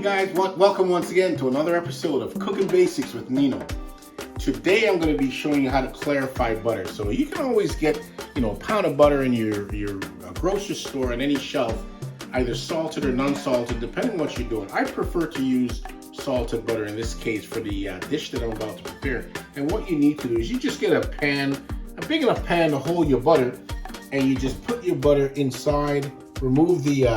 morning, guys. Welcome once again to another episode of Cooking Basics with Nino. Today I'm going to be showing you how to clarify butter. So you can always get, a pound of butter in your grocery store on any shelf, either salted or non-salted, depending on what you're doing. I prefer to use salted butter in this case for the dish that I'm about to prepare. And what you need to do is you just get a big enough pan to hold your butter, and you just put your butter inside. Remove the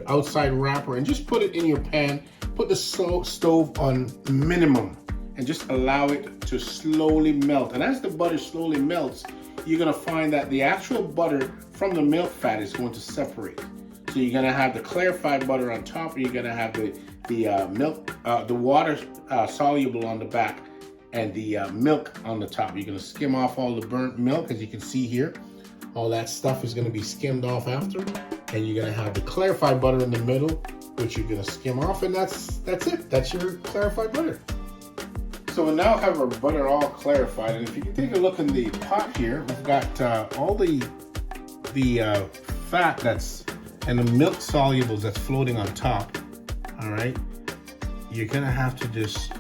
outside wrapper and just put it in your pan. Put the stove on minimum and just allow it to slowly melt. And as the butter slowly melts, you're gonna find that the actual butter from the milk fat is going to separate. So you're gonna have the clarified butter on top, and you're gonna have the water soluble on the back, and the milk on the top. You're gonna skim off all the burnt milk, as you can see here. All that stuff is gonna be skimmed off after. And you're gonna have the clarified butter in the middle, which you're gonna skim off, and that's it. That's your clarified butter. So we now have our butter all clarified, and if you can take a look in the pot here, we've got all the fat and the milk solubles that's floating on top. All right, you're gonna have to just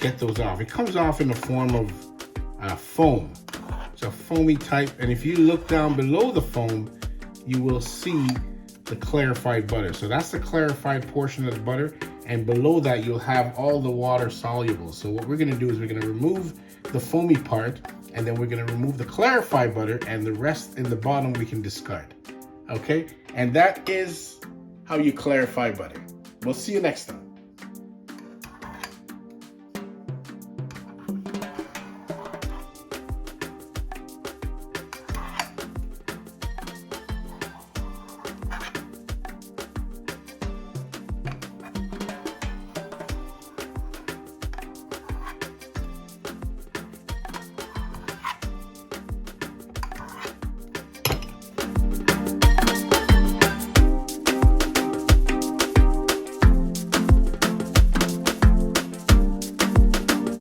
get those off. It comes off in the form of foam. It's a foamy type, and if you look down below the foam, you will see the clarified butter. So that's the clarified portion of the butter, and below that you'll have all the water soluble. So what we're gonna do is we're gonna remove the foamy part, and then we're gonna remove the clarified butter, and the rest in the bottom we can discard. Okay, and that is how you clarify butter. We'll see you next time.